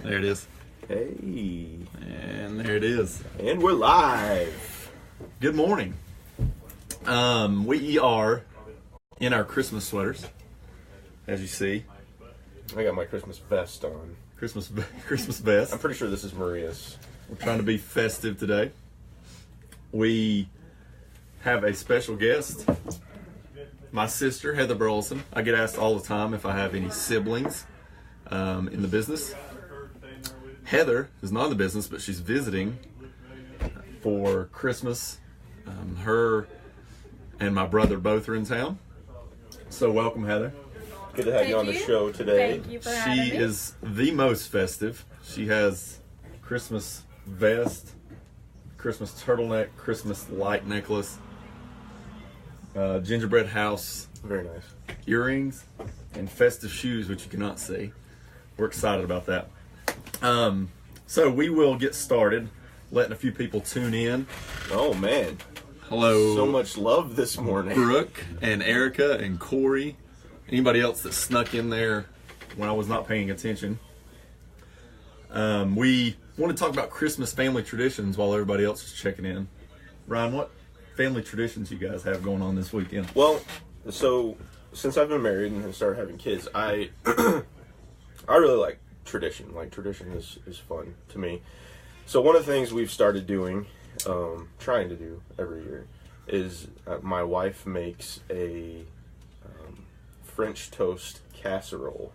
There it is. Hey. And there it is. And we're live. Good morning. We are in our Christmas sweaters, as you see. I got my Christmas vest on. Christmas vest. I'm pretty sure this is Maria's. We're trying to be festive today. We have a special guest. My sister, Heather Burleson. I get asked all the time if I have any siblings in the business. Heather is not in the business, but she's visiting for Christmas. Her and my brother both are in town. So welcome, Heather. Good to have you on the show today. Thank you for having me. She is the most festive. She has Christmas vest, Christmas turtleneck, Christmas light necklace, gingerbread house, Very nice. earrings, and festive shoes, which you cannot see. We're excited about that. So we will get started, letting a few people tune in. Oh, man. Hello. So much love this morning. Brooke and Erica and Corey. Anybody else that snuck in there when I was not paying attention. We want to talk about Christmas family traditions while everybody else is checking in. Ryan, what family traditions you guys have going on this weekend? Well, so since I've been married and started having kids, I really like tradition. Like, tradition is fun to me. So one of the things we've started doing, trying to do every year, is my wife makes a French toast casserole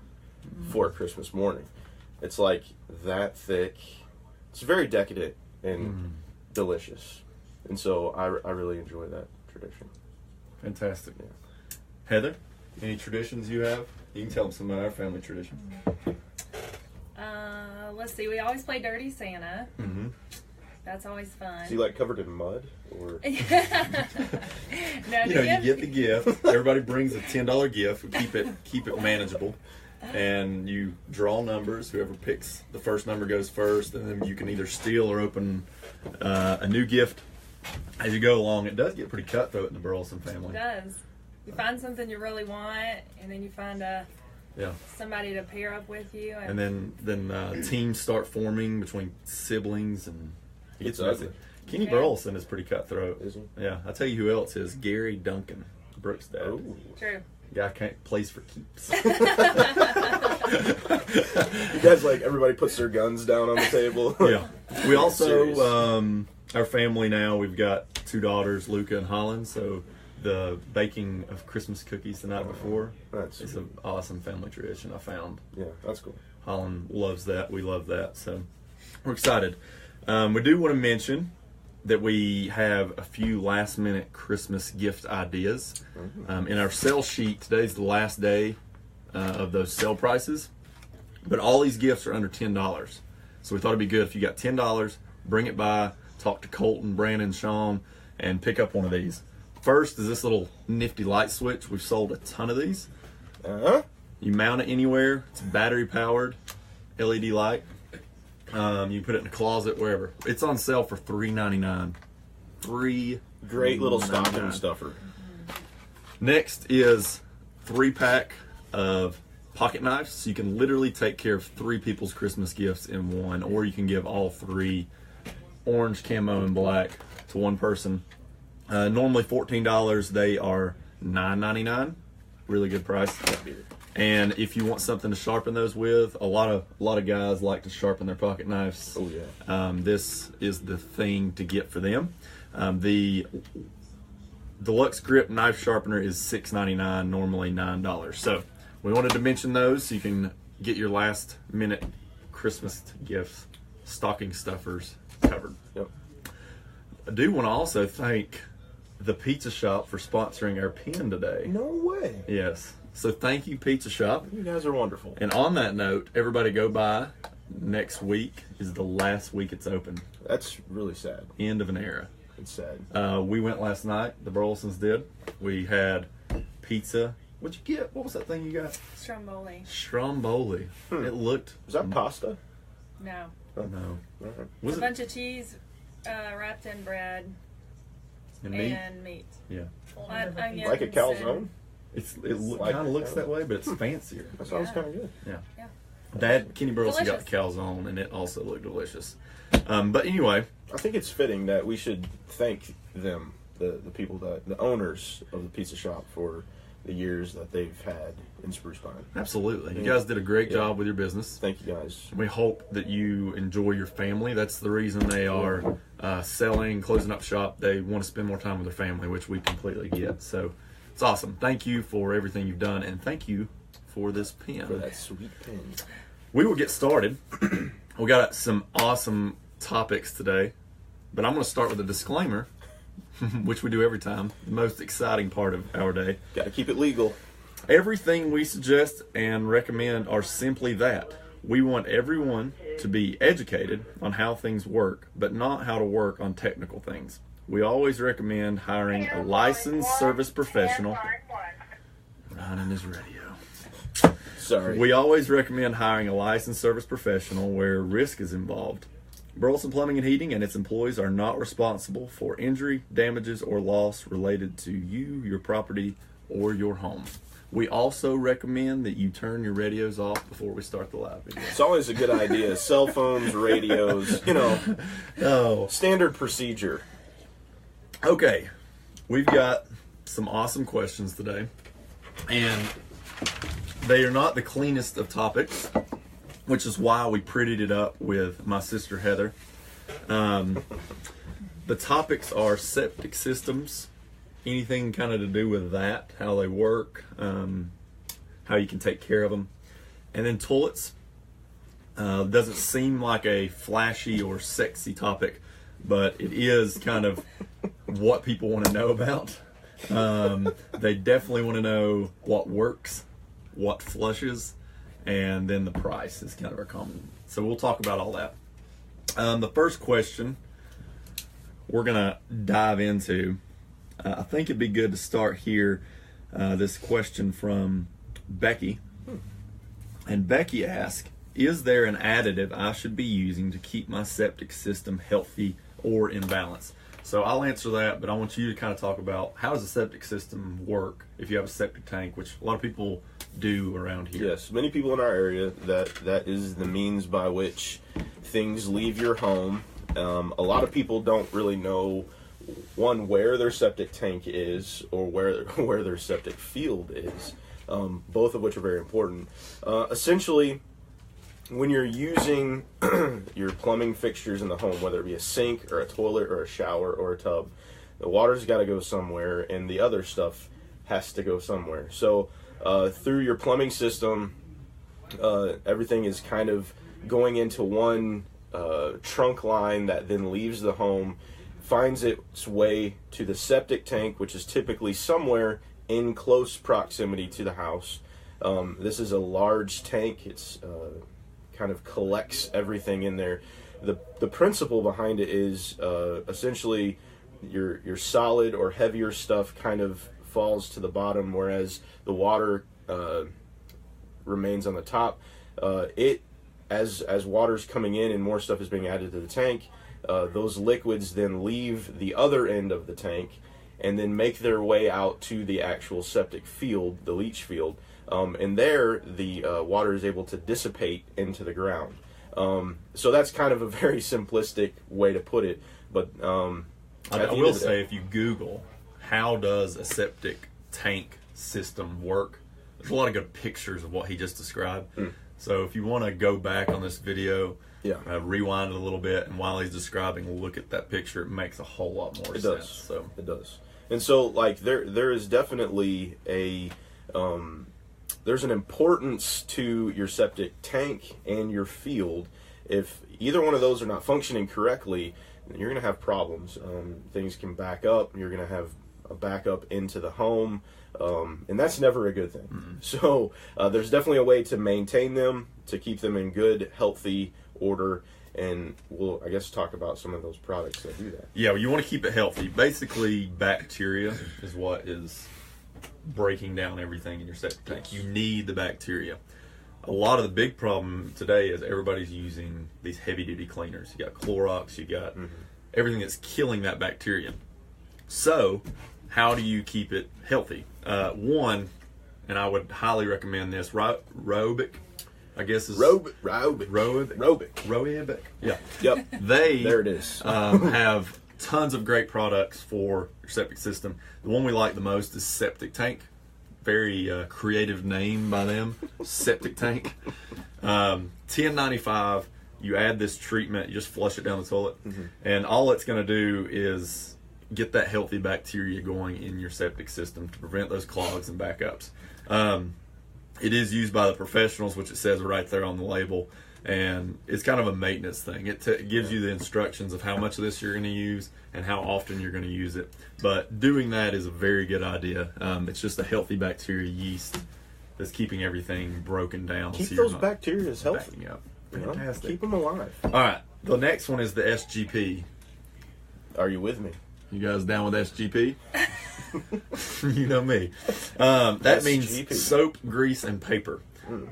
for Christmas morning. It's like that thick. It's very decadent and delicious. And so I really enjoy that tradition. Fantastic. Yeah. Heather, any traditions you have? You can tell them some of our family traditions. Let's see. We always play Dirty Santa. Mm-hmm. That's always fun. Is he like covered in mud or? No, You get the gift. Everybody brings a $10 gift. We keep it manageable, and you draw numbers. Whoever picks the first number goes first, and then you can either steal or open a new gift as you go along. It does get pretty cutthroat in the Burleson family. It does. You find something you really want, and then you find somebody to pair up with you, And then teams start forming between siblings, and it gets It's ugly. messy. Kenny Yeah. Burleson is pretty cutthroat. Is he? Yeah, I'll tell you who else is. Gary Duncan, Brooke's dad. Oh. True. Guy plays for keeps. You guys, like, everybody puts their guns down on the table. Yeah. We also, Serious. our family now, we've got 2 daughters, Luca and Holland, so the baking of Christmas cookies the night before That's is an awesome family tradition I found. Yeah, that's cool. Holland loves that. We love that. So we're excited. We do want to mention that we have a few last-minute Christmas gift ideas. In our sale sheet, today's the last day of those sale prices, but all these gifts are under $10. So we thought it'd be good if you got $10, bring it by, talk to Colton, Brandon, Sean, and pick up one of these. First is this little nifty light switch. We've sold a ton of these. Uh-huh. You mount it anywhere. It's battery-powered LED light. You put it in a closet, wherever. It's on sale for $3.99. Great little stocking stuffer. Next is 3-pack of pocket knives. So you can literally take care of 3 people's Christmas gifts in one, or you can give all 3 orange, camo, and black to one person. Normally $14. They are $9.99. Really good price. And if you want something to sharpen those with, a lot of guys like to sharpen their pocket knives. Oh yeah. This is the thing to get for them. The Deluxe Grip Knife Sharpener is $6.99, normally $9. So we wanted to mention those so you can get your last minute Christmas gifts, stocking stuffers covered. Yep. I do want to also thank the Pizza Shop for sponsoring our pen today. No way. Yes. So thank you, Pizza Shop. You guys are wonderful. And on that note, everybody go by. Next week is the last week it's open. That's really sad. End of an era. It's sad. We went last night. The Burlesons did. We had pizza. What'd you get? What was that thing you got? Stromboli. Stromboli. It looked... Is that pasta? No. Oh, no. Okay. Was A it? bunch of cheese wrapped in bread And meat? and meat. Yeah. Onions Like a calzone? It Like kind of looks that way, but it's fancier. That sounds Yeah. kind of good. Yeah. Yeah. Dad, Kenny Burleson got Delicious. the calzone, and it also looked delicious. But anyway, I think it's fitting that we should thank them, the people, the owners of the pizza shop, for the years that they've had in Spruce Pine. absolutely. You guys did a great job with your business. Thank you guys. We hope that you enjoy your family. That's the reason they are selling, closing up shop. They want to spend more time with their family, which we completely get. So it's awesome. Thank you for everything you've done, and thank you for this pen. For that sweet pen. We will get started. We got some awesome topics today, but I'm going to start with a disclaimer, which we do every time. The most exciting part of our day. Got to keep it legal. Everything we suggest and recommend are simply that. We want everyone to be educated on how things work, but not how to work on technical things. We always recommend hiring a licensed service professional. Running his radio. Sorry. We always recommend hiring a licensed service professional where risk is involved. Burleson Plumbing and Heating and its employees are not responsible for injury, damages, or loss related to you, your property, or your home. We also recommend that you turn your radios off before we start the live video. It's always a good idea. Cell phones, radios, standard procedure. Okay, we've got some awesome questions today, and they are not the cleanest of topics, which is why we prettied it up with my sister Heather. The topics are septic systems, anything kind of to do with that, how they work, how you can take care of them, and then toilets. Doesn't seem like a flashy or sexy topic, but it is kind of what people want to know about. They definitely want to know what works, what flushes, and then the price is kind of our common. So we'll talk about all that. The first question we're going to dive into, I think it'd be good to start here. This question from Becky. And Becky asks, is there an additive I should be using to keep my septic system healthy or in balance? So I'll answer that, but I want you to kind of talk about how does a septic system work if you have a septic tank, which a lot of people do around here. Yes, many people in our area, that is the means by which things leave your home. A lot of people don't really know, one, where their septic tank is or where their septic field is, both of which are very important. Essentially, when you're using your plumbing fixtures in the home, whether it be a sink or a toilet or a shower or a tub, the water's got to go somewhere and the other stuff has to go somewhere. So through your plumbing system, everything is kind of going into one trunk line that then leaves the home, finds its way to the septic tank, which is typically somewhere in close proximity to the house. This is a large tank. It's kind of collects everything in there. The principle behind it is essentially your solid or heavier stuff kind of falls to the bottom, whereas the water remains on the top. As water's coming in and more stuff is being added to the tank, those liquids then leave the other end of the tank and then make their way out to the actual septic field, the leach field. And there, the water is able to dissipate into the ground. So that's kind of a very simplistic way to put it. But I will say, if you Google, how does a septic tank system work, there's a lot of good pictures of what he just described. So if you want to go back on this video, rewind it a little bit, and while he's describing, look at that picture, it makes a whole lot more sense. Does. So it does. And so, like, there is definitely a there's an importance to your septic tank and your field. If either one of those are not functioning correctly, you're going to have problems. Things can back up. You're going to have a backup into the home, and that's never a good thing. Mm-hmm. So there's definitely a way to maintain them, to keep them in good, healthy order, and we'll, I guess, talk about some of those products that do that. Yeah, well, you want to keep it healthy. Basically, bacteria is what is breaking down everything in your septic tank. You need the bacteria. A lot of the big problem today is everybody's using these heavy-duty cleaners. You got Clorox, you got everything that's killing that bacteria. So, how do you keep it healthy? One, and I would highly recommend this, Robic. I guess is Robic. Yeah. Yep. There it is. Have tons of great products for your septic system. The one we like the most is Septic Tank. Very creative name by them, Septic Tank. $10.95. You add this treatment, you just flush it down the toilet, and all it's going to do is get that healthy bacteria going in your septic system to prevent those clogs and backups. It is used by the professionals, which it says right there on the label, and it's kind of a maintenance thing. It gives you the instructions of how much of this you're going to use and how often you're going to use it. But doing that is a very good idea. It's just a healthy bacteria yeast that's keeping everything broken down. Keep those bacteria healthy. Fantastic. Keep them alive. All right. The next one is the SGP. Are you with me? You guys down with SGP? You know me. That means soap, grease, and paper.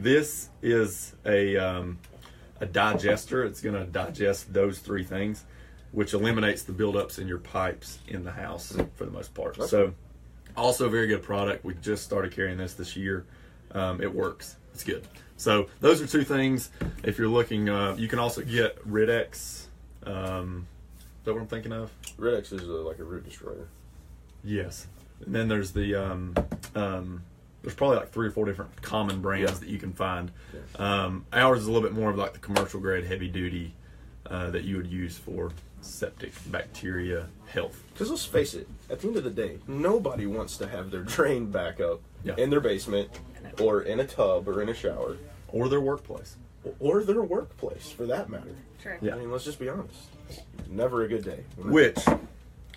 This is a digester. It's going to digest those three things, which eliminates the buildups in your pipes in the house for the most part. Okay. So, also a very good product. We just started carrying this year. It works. It's good. So those are two things. If you're looking, you can also get Rid-X. Is that what I'm thinking of? Rid-X is like a root destroyer. Yes. And then there's the there's probably like 3 or 4 different common brands that you can find. Yeah. Ours is a little bit more of like the commercial grade heavy duty that you would use for septic bacteria health. Because let's face it, at the end of the day, nobody wants to have their drain back up in their basement or in a tub or in a shower. Or their workplace. Or their workplace, for that matter. True. Yeah. I mean, let's just be honest. Never a good day. Which,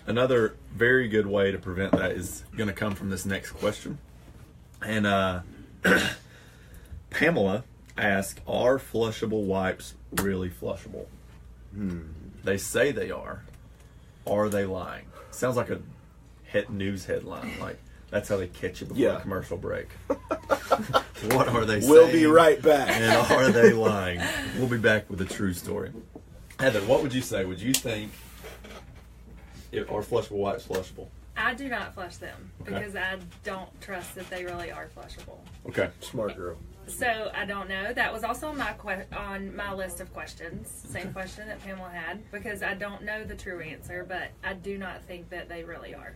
another very good way to prevent that is going to come from this next question. And Pamela asked, are flushable wipes really flushable? They say they are. Are they lying? Sounds like a news headline. Like, that's how they catch you before a commercial break. What are they saying? We'll be right back. And are they lying? We'll be back with a true story. Heather, what would you say? Would you think are flushable wipes flushable? I do not flush them because I don't trust that they really are flushable. Okay. Smart girl. So I don't know. That was also on my list of questions. Same question that Pamela had, because I don't know the true answer, but I do not think that they really are.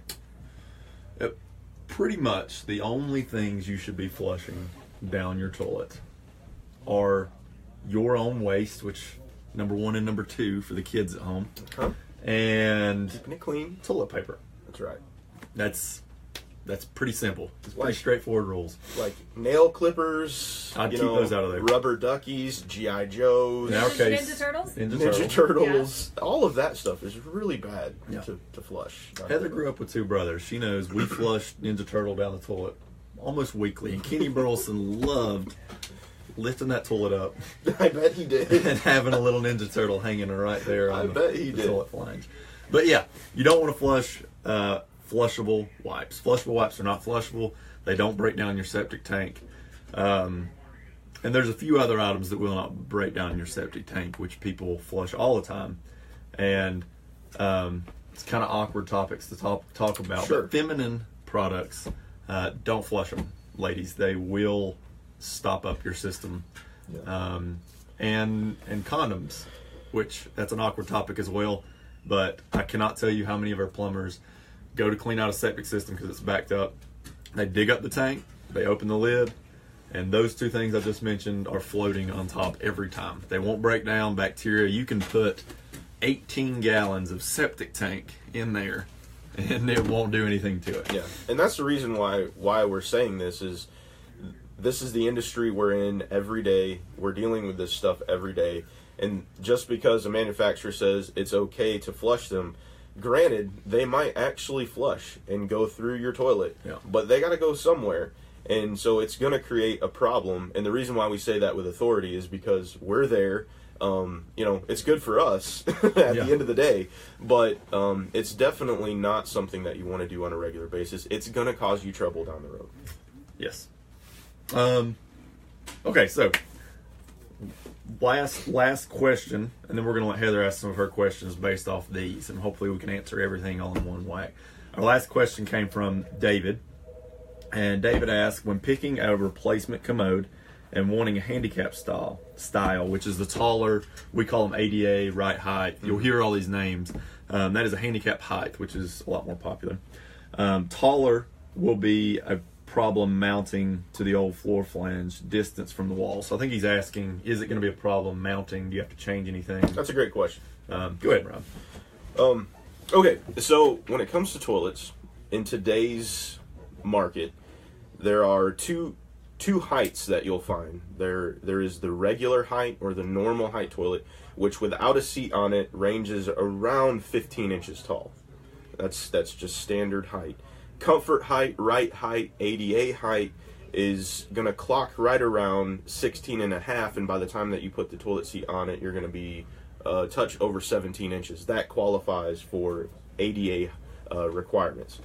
Pretty much the only things you should be flushing down your toilet are your own waste, which number 1 and number 2 for the kids at home, and keeping it clean. Toilet paper. That's right. That's pretty simple. It's pretty straightforward rules. Like nail clippers, I'd keep those out of there. Rubber duckies, G.I. Joes. In our case, Ninja Turtles? Ninja Turtles. Yeah. All of that stuff is really bad to flush. Heather grew up with 2 brothers. She knows we flushed Ninja Turtle down the toilet almost weekly. And Kenny Burleson loved lifting that toilet up. I bet he did. And having a little Ninja Turtle hanging right there on the toilet flange. But yeah, you don't want to flush flushable wipes. Flushable wipes are not flushable. They don't break down your septic tank. And there's a few other items that will not break down your septic tank, which people flush all the time. And it's kind of awkward topics to talk about. Sure. But feminine products, don't flush them, ladies. They will stop up your system. Yeah. And condoms, which that's an awkward topic as well. But I cannot tell you how many of our plumbers go to clean out a septic system because it's backed up. They dig up the tank, they open the lid, and those 2 things I just mentioned are floating on top every time. They won't break down bacteria. You can put 18 gallons of septic tank in there, and it won't do anything to it. Yeah, and that's the reason why we're saying this is the industry we're in every day. We're dealing with this stuff every day. And just because a manufacturer says it's okay to flush them, granted, they might actually flush and go through your toilet, but they got to go somewhere. And so it's going to create a problem. And the reason why we say that with authority is because we're there. It's good for us at the end of the day, but it's definitely not something that you want to do on a regular basis. It's going to cause you trouble down the road. Yes. Okay, so last question, and then we're going to let Heather ask some of her questions based off these, and hopefully we can answer everything all in one whack. Our last question came from David, and David asked, when picking a replacement commode and wanting a handicap style, which is the taller, we call them ADA, right height. You'll hear all these names. That is a handicap height, which is a lot more popular. Taller will be a problem mounting to the old floor flange distance from the wall. So I think he's asking, is it going to be a problem mounting? Do you have to change anything? That's a great question. Go ahead, Rob. Okay, so when it comes to toilets, in today's market, there are two heights that you'll find. There is the regular height or the normal height toilet, which without a seat on it ranges around 15 inches tall. That's just standard height. Comfort height, right height, ADA height is going to clock right around 16 and a half, and by the time that you put the toilet seat on it, you're going to be a touch over 17 inches. That qualifies for ADA requirements.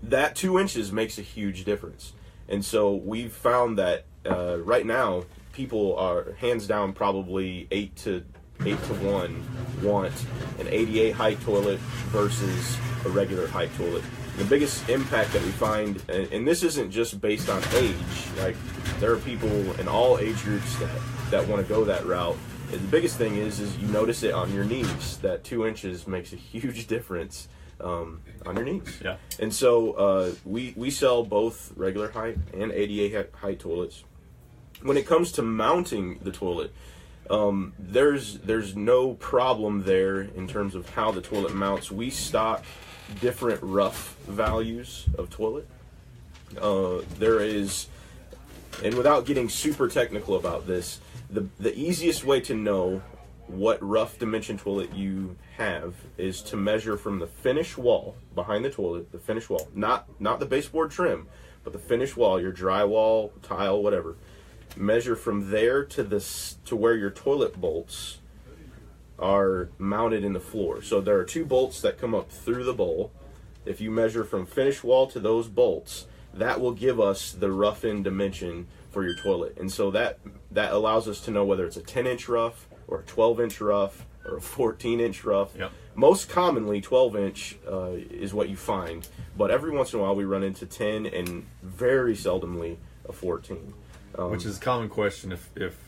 That 2 inches makes a huge difference. And so we've found that right now, people are hands down probably 8 to 1 want an ADA height toilet versus a regular height toilet. The biggest impact that we find, and this isn't just based on age, like there are people in all age groups that want to go that route. And the biggest thing is you notice it on your knees. That 2 inches makes a huge difference on your knees. Yeah. And so we sell both regular height and ADA height toilets. When it comes to mounting the toilet, there's no problem there in terms of how the toilet mounts. We stock different rough values of toilet. There is, and without getting super technical about this, the easiest way to know what rough dimension toilet you have is to measure from the finish wall behind the toilet, the finish wall, not the baseboard trim, but the finish wall, your drywall, tile, whatever. Measure from there to where your toilet bolts are mounted in the floor. So there are 2 bolts that come up through the bowl. If you measure from finish wall to those bolts, that will give us the rough end dimension for your toilet. And so that allows us to know whether it's a 10-inch rough or a 12-inch rough or a 14-inch rough. Yep. Most commonly, 12-inch is what you find, but every once in a while we run into 10 and very seldomly a 14. Which is a common question if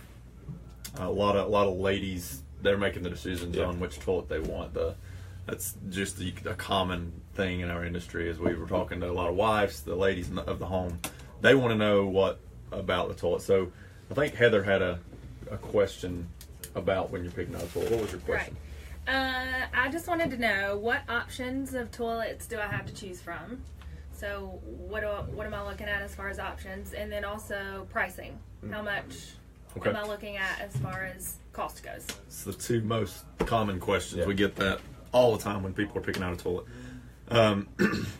a lot of ladies, they're making the decisions on which toilet they want. That's just a common thing in our industry. As we were talking to a lot of wives, the ladies of the home, they want to know what about the toilet. So I think Heather had a question about when you're picking out a toilet. What was your question? Right. I just wanted to know what options of toilets do I have to choose from? So what am I looking at as far as options? And then also pricing. How much am I looking at as far as cost goes? It's the 2 most common questions. We get that all the time when people are picking out a toilet.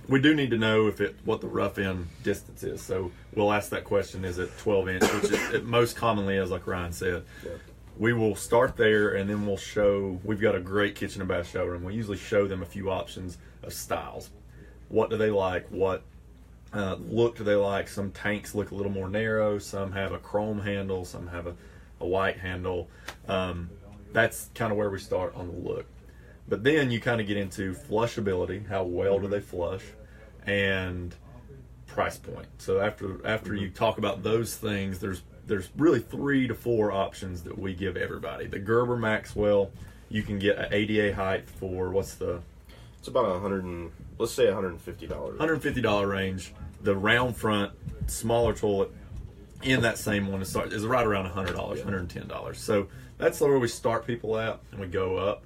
We do need to know what the rough end distance is. So we'll ask that question, is it 12 inch, which it most commonly is, like Ryan said. Yeah. We will start there, and then we've got a great kitchen and bath showroom. We usually show them a few options of styles. What do they like? What look do they like? Some tanks look a little more narrow. Some have a chrome handle. Some have a white handle. That's kind of where we start on the look. But then you kind of get into flushability. How well do they flush? And price point. So after you talk about those things, there's really 3 to 4 options that we give everybody. The Gerber Maxwell, you can get an ADA height for it's about $150. $150 range. The round front, smaller toilet in that same one is right around $100, $110. So that's where we start people at, and we go up.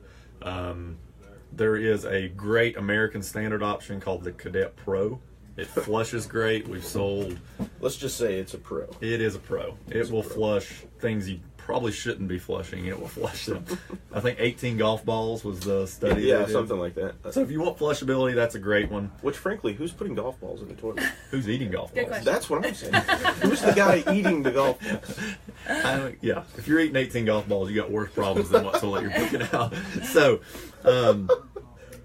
There is a great American standard option called the Cadet Pro. It flushes great. We've sold. Let's just say it's a pro. It is a pro. It will flush things you probably shouldn't be flushing. It will flush them. I think 18 golf balls was the study. Yeah, something like that. So if you want flushability, that's a great one. Which, frankly, who's putting golf balls in the toilet? Who's eating golf balls? Question. That's what I'm saying. Who's the guy eating the golf balls? Yeah, if you're eating 18 golf balls, you got worse problems than what toilet you're picking out. So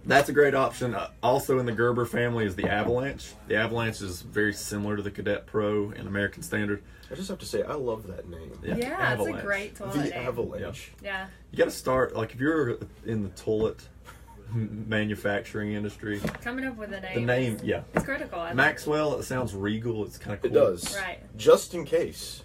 that's a great option. Also in the Gerber family is the Avalanche. The Avalanche is very similar to the Cadet Pro and American Standard. I just have to say, I love that name. Yeah, it's a great toilet The name. Avalanche. Yeah. You got to start, like if you're in the toilet manufacturing industry. Coming up with a name. The name, it's critical. Maxwell, it sounds regal. It's kind of cool. It does. Right. Just in case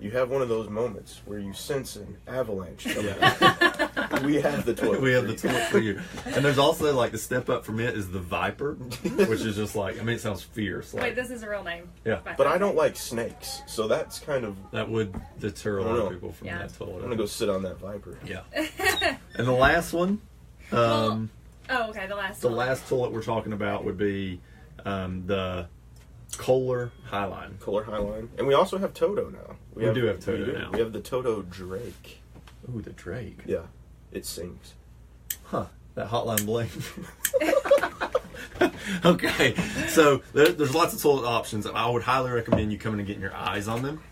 you have one of those moments where you sense an avalanche coming. Yeah. We have the toilet. We have the toilet for you. And there's also like the step up from it is the Viper, which is just like, I mean, it sounds fierce. Like, Wait, this is a real name. Yeah. But I don't like snakes, so that's kind of... that would deter a lot of people from Yeah. that toilet. I'm going to go sit on that Viper. Yeah. And the last one, Oh, okay, the last the one. last toilet we're talking about would be the Kohler Highline. Kohler Highline. And we also have Toto now. We do have Toto now. We have the Toto Drake. Ooh, the Drake. Yeah, it sings. Huh. That hotline bling. Okay, so there's lots of toilet options. I would highly recommend you coming and getting your eyes on them.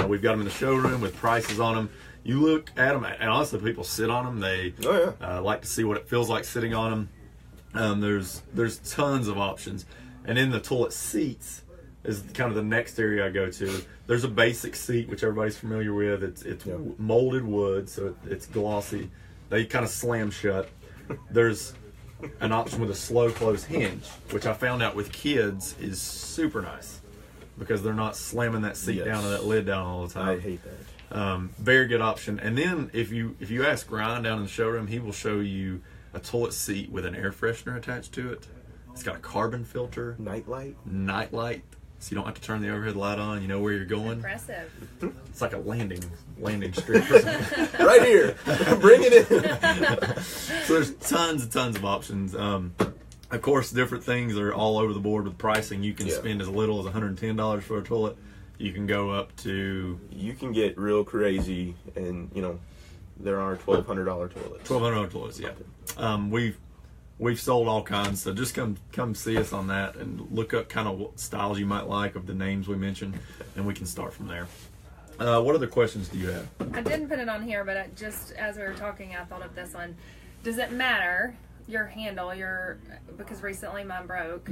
We've got them in the showroom with prices on them. You look at them, and honestly, people sit on them. They like to see what it feels like sitting on them. There's tons of options, and in the toilet seats is kind of the next area I go to. There's a basic seat which everybody's familiar with. It's molded wood, so it's glossy. They kind of slam shut. There's an option with a slow close hinge, which I found out with kids is super nice because they're not slamming that seat down and that lid down all the time. I hate that. Very good option. And then if you ask Ryan down in the showroom, he will show you a toilet seat with an air freshener attached to it. It's got a carbon filter, Night light? so you don't have to turn the overhead light on. You know where you're going. Impressive. It's like a landing strip or something. Right here. Bring it in. So there's tons and tons of options. Of course, different things are all over the board with pricing. You can spend as little as $110 for a toilet. You can go up to... You can get real crazy, and, there are $1,200 toilets. $1,200 toilets, yeah. We've sold all kinds, so just come see us on that and look up kind of what styles you might like of the names we mentioned, and we can start from there. What other questions do you have? I didn't put it on here, but just as we were talking, I thought of this one. Does it matter, your handle, because recently mine broke,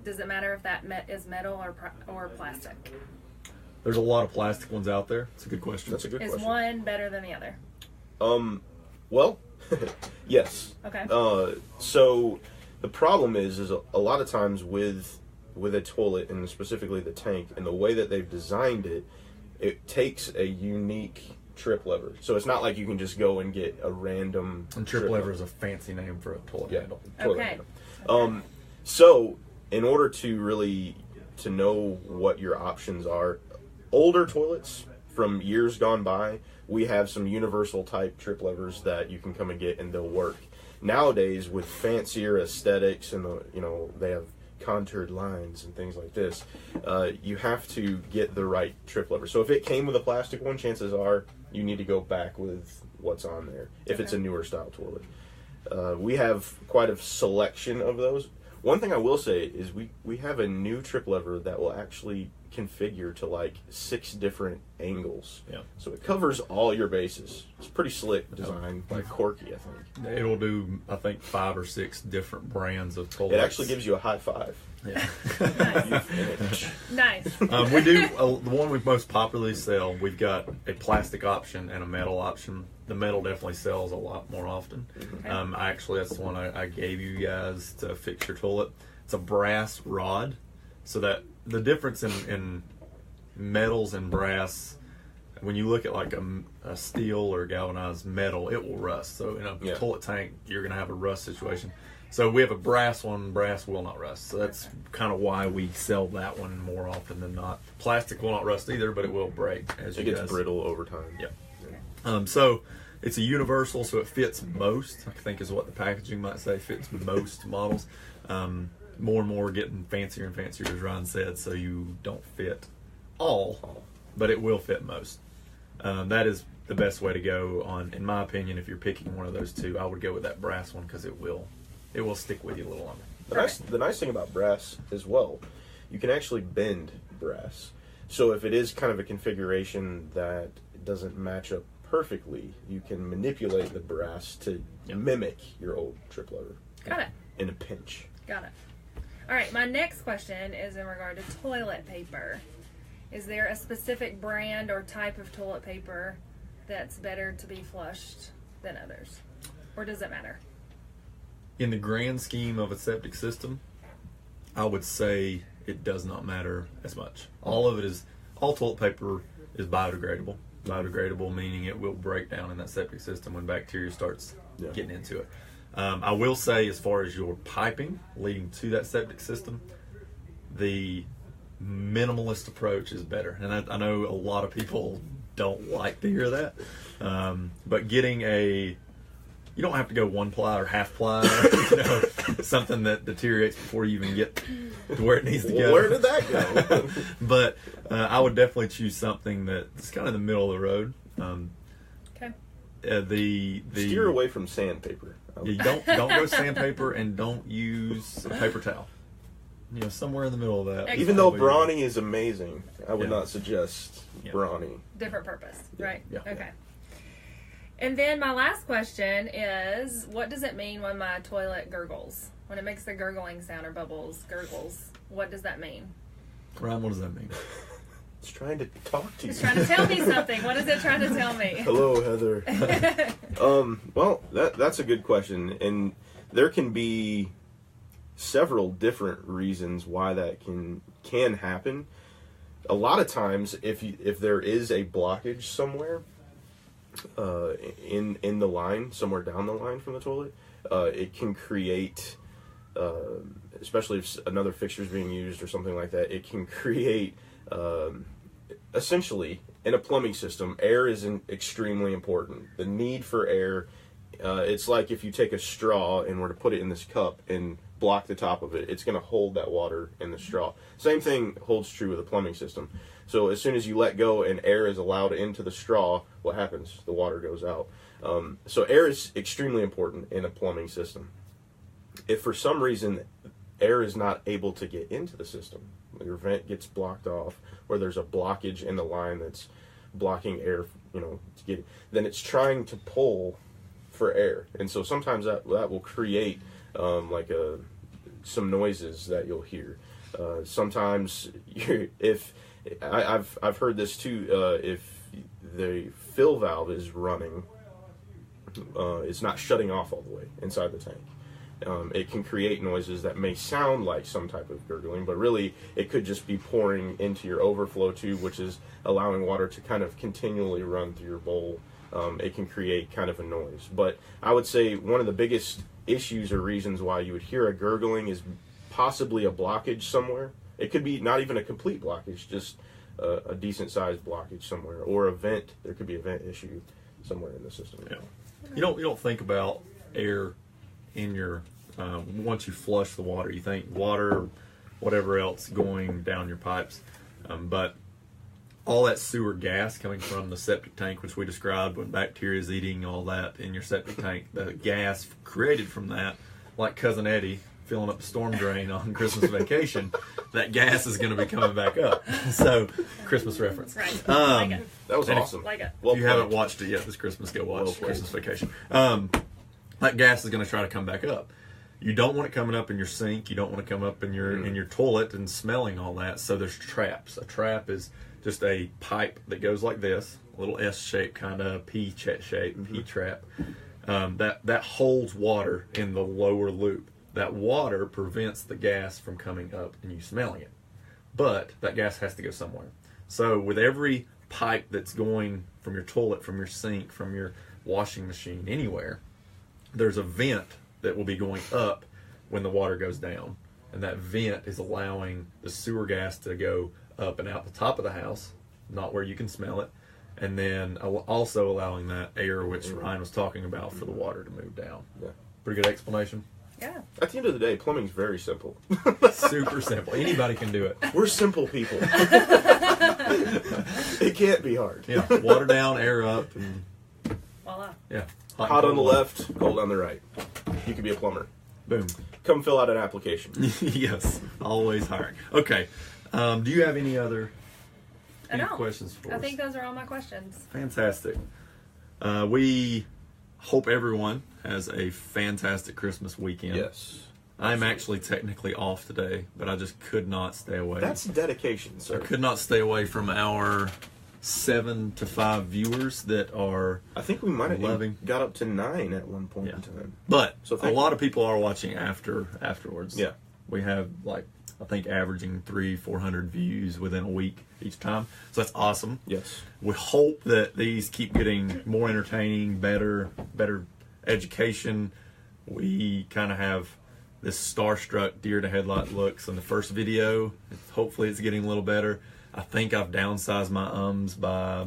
does it matter if that is metal or plastic? There's a lot of plastic ones out there. It's a good question. That's a good Is question. one better than the other? Well, yes. Okay. So the problem is a lot of times with a toilet, and specifically the tank, and the way that they've designed it, it takes a unique trip lever. So it's not like you can just go and get a random And trip lever is a fancy name for a toilet handle. toilet Okay. handle. So in order to know what your options are, older toilets from years gone by, we have some universal type trip levers that you can come and get, and they'll work. Nowadays, with fancier aesthetics and they have contoured lines and things like this, you have to get the right trip lever. So if it came with a plastic one, chances are you need to go back with what's on there if it's a newer style toilet. We have quite a selection of those. One thing I will say is we have a new trip lever that will actually configure to like 6 different angles. Yeah. So it covers all your bases. It's pretty slick design, like Corky, I think. It'll do, I think, 5 or 6 different brands of toilets. It actually gives you a high five. Yeah. Nice. We do the one we most popularly sell. We've got a plastic option and a metal option. The metal definitely sells a lot more often. Okay. That's the one I gave you guys to fix your toilet. It's a brass rod, so that the difference in metals and brass, when you look at like a steel or galvanized metal, it will rust. So in a toilet tank, you're going to have a rust situation. So we have a brass one. Brass will not rust. So that's kind of why we sell that one more often than not. Plastic will not rust either, but it will break as It you gets brittle over time. Yeah. So it's a universal, so it fits most. I think is what the packaging might say. Fits most models. More and more getting fancier and fancier, as Ryan said. So you don't fit all, but it will fit most. That is the best way to go on, in my opinion. If you're picking one of those two, I would go with that brass one because it will stick with you a little longer. The nice thing about brass as well, you can actually bend brass. So if it is kind of a configuration that doesn't match up perfectly, you can manipulate the brass to mimic your old trip lever. Got it. In a pinch. Got it. All right, my next question is in regard to toilet paper. Is there a specific brand or type of toilet paper that's better to be flushed than others? Or does it matter? In the grand scheme of a septic system, I would say it does not matter as much. All toilet paper is biodegradable. Biodegradable meaning it will break down in that septic system when bacteria starts getting into it. I will say, as far as your piping leading to that septic system, the minimalist approach is better. And I know a lot of people don't like to hear that, but getting you don't have to go 1 ply or half ply, something that deteriorates before you even get to where it needs to go. Where did that go? But I would definitely choose something that's kind of in the middle of the road. Okay. Steer away from sandpaper. You don't go sandpaper, and don't use a paper towel. Somewhere in the middle of that. Excellent. Even though brawny is amazing, I would not suggest brawny. Different purpose, right? Yeah. Okay. And then my last question is, what does it mean when my toilet gurgles? When it makes the gurgling sound or gurgles, what does that mean? Ryan, what does that mean? It's trying to talk to you. It's trying to tell me something. What is it trying to tell me? Hello, Heather. Well, that's a good question. And there can be several different reasons why that can happen. A lot of times, if there is a blockage somewhere in the line, somewhere down the line from the toilet, it can create, especially if another fixture is being used or something like that, it can create, essentially, in a plumbing system, air is extremely important. The need for air, it's like if you take a straw and were to put it in this cup and block the top of it, it's going to hold that water in the straw. Same thing holds true with a plumbing system. So as soon as you let go and air is allowed into the straw, what happens? The water goes out. So air is extremely important in a plumbing system. If for some reason air is not able to get into the system, your vent gets blocked off, or there's a blockage in the line that's blocking air, then it's trying to pull for air. And so sometimes that will create some noises that you'll hear. Sometimes I've heard this too, if the fill valve is running, it's not shutting off all the way inside the tank. It can create noises that may sound like some type of gurgling, but really it could just be pouring into your overflow tube, which is allowing water to kind of continually run through your bowl. It can create kind of a noise. But I would say one of the biggest issues or reasons why you would hear a gurgling is possibly a blockage somewhere. It could be not even a complete blockage, just a decent sized blockage somewhere, or a vent. There could be a vent issue somewhere in the system. Yeah. You don't think about air in your once you flush the water. You think water, whatever else going down your pipes, but all that sewer gas coming from the septic tank, which we described when bacteria is eating all that in your septic tank, the gas created from that, like Cousin Eddie filling up the storm drain on Christmas vacation, that gas is going to be coming back up. So, Christmas reference. Right. That was awesome. Like it. Well if you haven't watched it yet this Christmas, go watch Christmas Vacation. That gas is going to try to come back up. You don't want it coming up in your sink. You don't want to come up in your toilet and smelling all that. So there's traps. A trap is just a pipe that goes like this, a little S-shaped kind of P-shape, P-trap. That holds water in the lower loop. That water prevents the gas from coming up and you smelling it. But that gas has to go somewhere. So with every pipe that's going from your toilet, from your sink, from your washing machine, anywhere, there's a vent that will be going up when the water goes down. And that vent is allowing the sewer gas to go up and out the top of the house, not where you can smell it, and then also allowing that air, which Ryan was talking about, for the water to move down. Yeah. Pretty good explanation. Yeah. At the end of the day, plumbing's very simple. Super simple. Anybody can do it. We're simple people. It can't be hard. Yeah. Water down, air up, and Voila. yeah. Hot on the left, cold on the right. You could be a plumber. Boom. Come fill out an application. Yes. Always hiring. Okay. Do you have any other I don't. questions for us? I think those are all my questions. Fantastic. We hope everyone has a fantastic Christmas weekend. Yes. I'm actually technically off today, but I just could not stay away. That's dedication, I sir. could not stay away from our 7 to 5 viewers that are I think we might have loving. got up to 9 at one point Yeah. in time. But So a lot of people are watching afterwards. Yeah. We have like I think averaging 300-400 views within a week each time. So that's awesome. Yes. We hope that these keep getting more entertaining, better education. We kind of have this starstruck deer to headlight looks in the first video. Hopefully it's getting a little better. I think I've downsized my ums by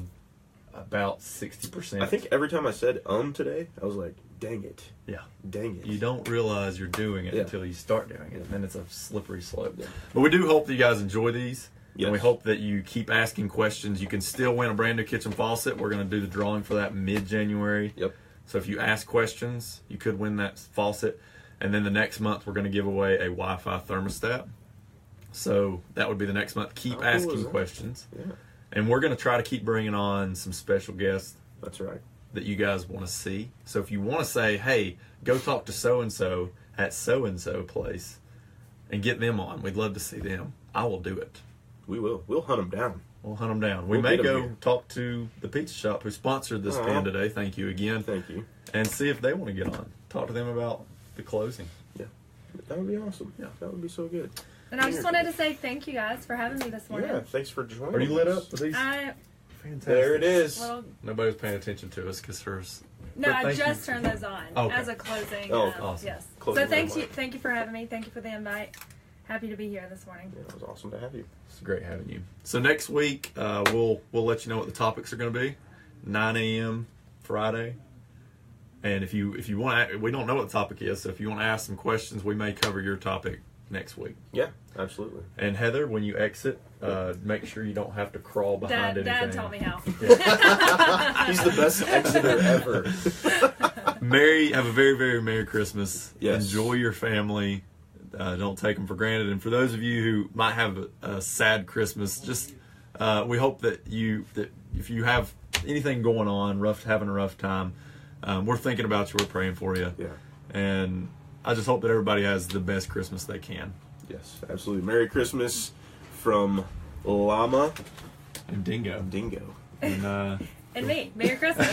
about 60%. I think every time I said today, I was like, dang it. Yeah. Dang it. You don't realize you're doing it Yeah. until you start doing it. And then it's a slippery slope. Yeah. But we do hope that you guys enjoy these. Yes. And we hope that you keep asking questions. You can still win a brand new kitchen faucet. We're going to do the drawing for that mid-January. Yep. So if you ask questions, you could win that faucet. And then the next month, we're going to give away a Wi-Fi thermostat. So that would be the next month. Keep How cool is asking that? questions. Yeah. And we're going to try to keep bringing on some special guests That's right. that you guys want to see. So if you want to say, hey, go talk to so-and-so at so-and-so place and get them on, we'd love to see them. I will do it. We will. We'll hunt them down. We'll hunt them down. We We'll may get 'em go here. talk to the pizza shop who sponsored this Aw. pen today. Thank you again. Thank you. And see if they want to get on. Talk to them about the closing. Yeah. That would be awesome. Yeah. That would be so good. And I just wanted to say thank you guys for having me this morning. Yeah. Thanks for joining Are you lit us. up with these? I Fantastic. There it is. well, Nobody was paying attention to us because hers. no, But I thank just you. turned those on Okay. as a closing. Oh, awesome. Yes. Closing So thank remark. you for having me. Thank you for the invite. Happy to be here this morning. Yeah, it was awesome to have you. It's great having you. So next week, we'll let you know what the topics are going to be. 9 a.m. Friday. And if you want to, we don't know what the topic is, so if you want to ask some questions, we may cover your topic next week. Yeah, absolutely. And Heather, when you exit, make sure you don't have to crawl behind anything. Dad taught me how. He's the best exiter ever. Have a very, very Merry Christmas. Yes. Enjoy your family. Don't take them for granted. And for those of you who might have a sad Christmas, just we hope that if you have anything going on, having a rough time, we're thinking about you. We're praying for you. Yeah. And I just hope that everybody has the best Christmas they can. Yes, absolutely. Merry Christmas from Llama And Dingo. Dingo. And And me. Merry Christmas.